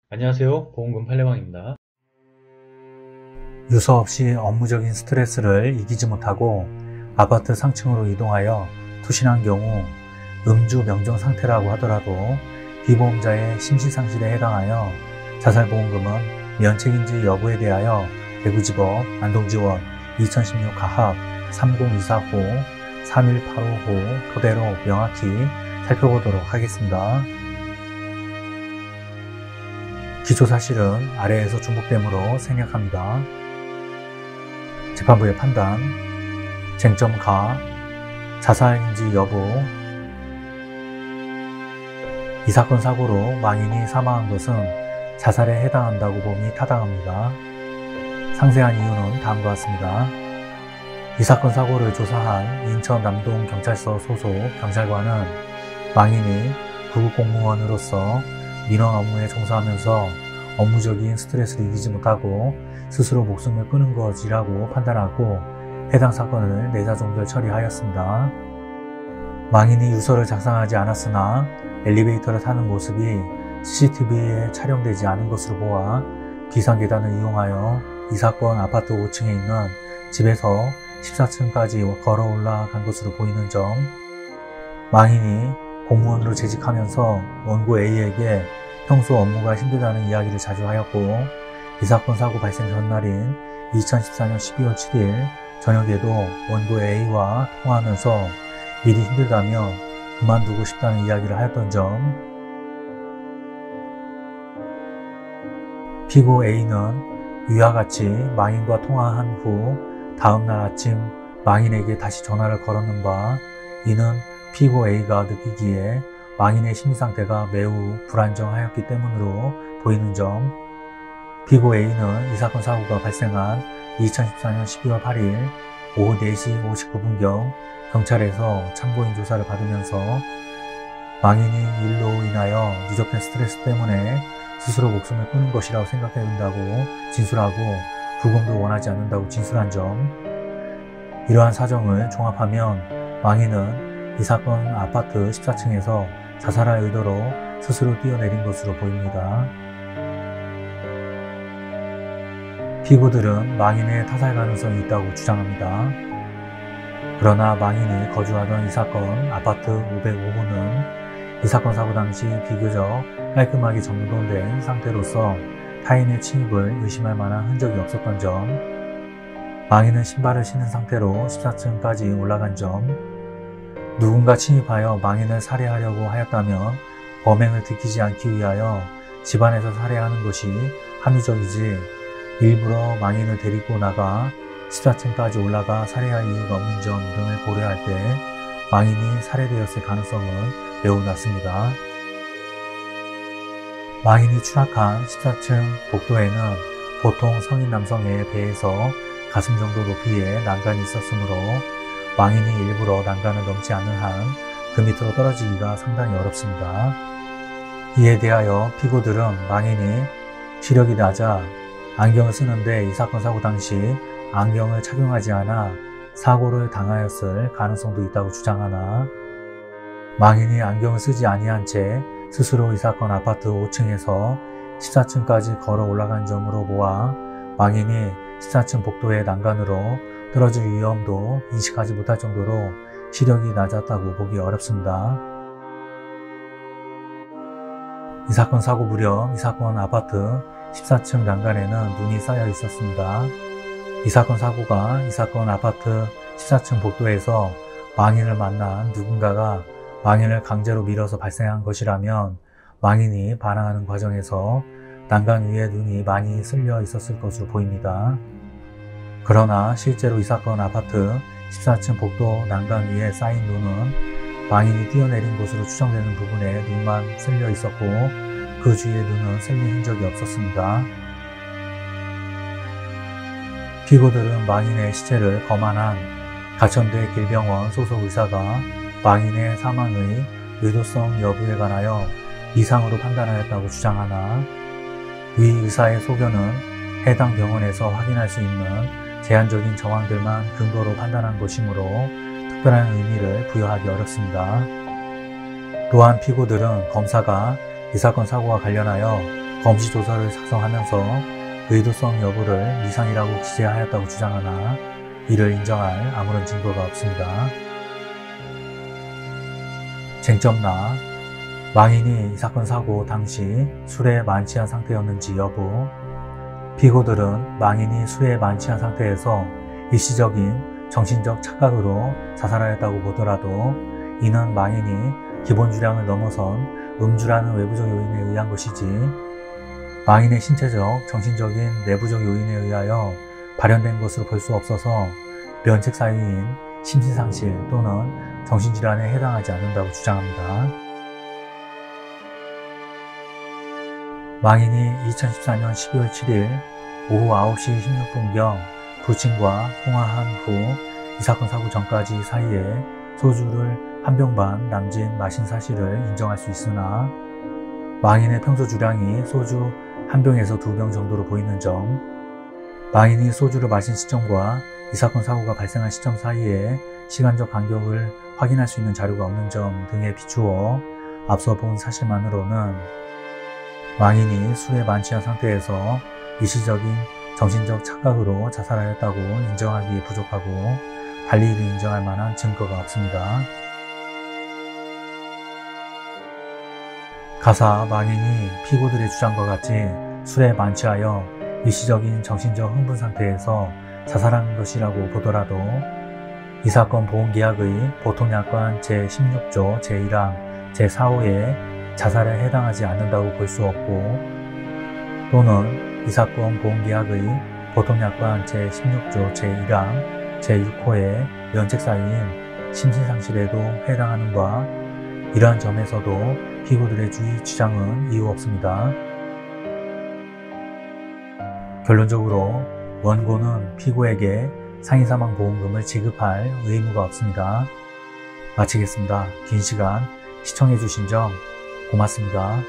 안녕하세요. 보험금 팔례방입니다. 유서 없이 업무적인 스트레스를 이기지 못하고 아파트 상층으로 이동하여 투신한 경우 음주 명정 상태라고 하더라도 피보험자의 심신상실에 해당하여 자살보험금은 면책인지 여부에 대하여 대구지법 안동지원 2016 가합 30249 31855 토대로 명확히 살펴보도록 하겠습니다. 기초사실은 아래에서 중복됨으로 생략합니다. 재판부의 판단, 쟁점 가, 자살인지 여부. 이 사건 사고로 망인이 사망한 것은 자살에 해당한다고 봄이 타당합니다. 상세한 이유는 다음과 같습니다. 이 사건 사고를 조사한 인천 남동경찰서 소속 경찰관은 망인이 구급공무원으로서 민원 업무에 종사하면서 업무적인 스트레스를 이기지 못하고 스스로 목숨을 끊은 것이라고 판단하고 해당 사건을 내사종결 처리하였습니다. 망인이 유서를 작성하지 않았으나 엘리베이터를 타는 모습이 CCTV에 촬영되지 않은 것으로 보아 비상계단을 이용하여 이 사건 아파트 5층에 있는 집에서 14층까지 걸어 올라간 것으로 보이는 점, 망인이 공무원으로 재직하면서 원고 A에게 평소 업무가 힘들다는 이야기를 자주 하였고 이 사건 사고 발생 전날인 2014년 12월 7일 저녁에도 원고 A와 통화하면서 일이 힘들다며 그만두고 싶다는 이야기를 하였던 점, 피고 A는 위와 같이 망인과 통화한 후 다음날 아침 망인에게 다시 전화를 걸었는 바 이는 피고 A가 느끼기에 망인의 심리상태가 매우 불안정하였기 때문으로 보이는 점, 피고 A는 이 사건 사고가 발생한 2014년 12월 8일 오후 4시 59분경 경찰에서 참고인 조사를 받으면서 망인이 일로 인하여 누적된 스트레스 때문에 스스로 목숨을 끊은 것이라고 생각된다고 진술하고 부검도 원하지 않는다고 진술한 점, 이러한 사정을 종합하면 망인은 이 사건 아파트 14층에서 자살할 의도로 스스로 뛰어내린 것으로 보입니다. 피고들은 망인의 타살 가능성이 있다고 주장합니다. 그러나 망인이 거주하던 이 사건 아파트 505호는 이 사건 사고 당시 비교적 깔끔하게 정돈된 상태로서 타인의 침입을 의심할 만한 흔적이 없었던 점, 망인은 신발을 신은 상태로 14층까지 올라간 점, 누군가 침입하여 망인을 살해하려고 하였다면 범행을 들키지 않기 위하여 집안에서 살해하는 것이 합리적이지 일부러 망인을 데리고 나가 14층까지 올라가 살해할 이유가 없는 점 등을 고려할 때 망인이 살해되었을 가능성은 매우 낮습니다. 망인이 추락한 14층 복도에는 보통 성인 남성에 비해서 가슴 정도 높이의 난간이 있었으므로 망인이 일부러 난간을 넘지 않는 한 그 밑으로 떨어지기가 상당히 어렵습니다. 이에 대하여 피고들은 망인이 시력이 낮아 안경을 쓰는데 이 사건 사고 당시 안경을 착용하지 않아 사고를 당하였을 가능성도 있다고 주장하나 망인이 안경을 쓰지 아니한 채 스스로 이 사건 아파트 5층에서 14층까지 걸어 올라간 점으로 보아 망인이 14층 복도의 난간으로 떨어질 위험도 인식하지 못할 정도로 시력이 낮았다고 보기 어렵습니다. 이 사건 사고 무렵 이 사건 아파트 14층 난간에는 눈이 쌓여 있었습니다. 이 사건 사고가 이 사건 아파트 14층 복도에서 망인을 만난 누군가가 망인을 강제로 밀어서 발생한 것이라면 망인이 반항하는 과정에서 난간 위에 눈이 많이 쓸려 있었을 것으로 보입니다. 그러나 실제로 이 사건 아파트 14층 복도 난간 위에 쌓인 눈은 망인이 뛰어내린 곳으로 추정되는 부분에 눈만 쓸려 있었고 그 주위에 눈은 쓸린 흔적이 없었습니다. 피고들은 망인의 시체를 검안한 가천대 길병원 소속 의사가 망인의 사망의 의도성 여부에 관하여 이상으로 판단하였다고 주장하나 위 의사의 소견은 해당 병원에서 확인할 수 있는 제한적인 정황들만 근거로 판단한 것이므로 특별한 의미를 부여하기 어렵습니다. 또한 피고들은 검사가 이 사건 사고와 관련하여 검시조서를 작성하면서 의도성 여부를 미상이라고 기재하였다고 주장하나 이를 인정할 아무런 증거가 없습니다. 쟁점나 망인이 이 사건 사고 당시 술에 만취한 상태였는지 여부. 피고들은 망인이 술에 만취한 상태에서 일시적인 정신적 착각으로 자살하였다고 보더라도 이는 망인이 기본 주량을 넘어선 음주라는 외부적 요인에 의한 것이지 망인의 신체적, 정신적인 내부적 요인에 의하여 발현된 것으로 볼 수 없어서 면책 사유인 심신상실 또는 정신질환에 해당하지 않는다고 주장합니다. 망인이 2014년 12월 7일 오후 9시 16분경 부친과 통화한 후 이 사건 사고 전까지 사이에 소주를 한 병 반 남짓 마신 사실을 인정할 수 있으나 망인의 평소 주량이 소주 한 병에서 두 병 정도로 보이는 점, 망인이 소주를 마신 시점과 이 사건 사고가 발생한 시점 사이에 시간적 간격을 확인할 수 있는 자료가 없는 점 등에 비추어 앞서 본 사실만으로는 망인이 술에 만취한 상태에서 일시적인 정신적 착각으로 자살하였다고 인정하기에 부족하고 달리 이를 인정할 만한 증거가 없습니다. 가사 망인이 피고들의 주장과 같이 술에 만취하여 일시적인 정신적 흥분 상태에서 자살한 것이라고 보더라도 이 사건 보험계약의 보통약관 제16조 제1항 제4호에 자살에 해당하지 않는다고 볼 수 없고 또는 이 사건 보험계약의 보통약관 제16조 제1항 제6호의 면책사유인 심신상실에도 해당하는 바 이러한 점에서도 피고들의 주장은 이유 없습니다. 결론적으로 원고는 피고에게 상해사망보험금을 지급할 의무가 없습니다. 마치겠습니다. 긴 시간 시청해주신 점 고맙습니다.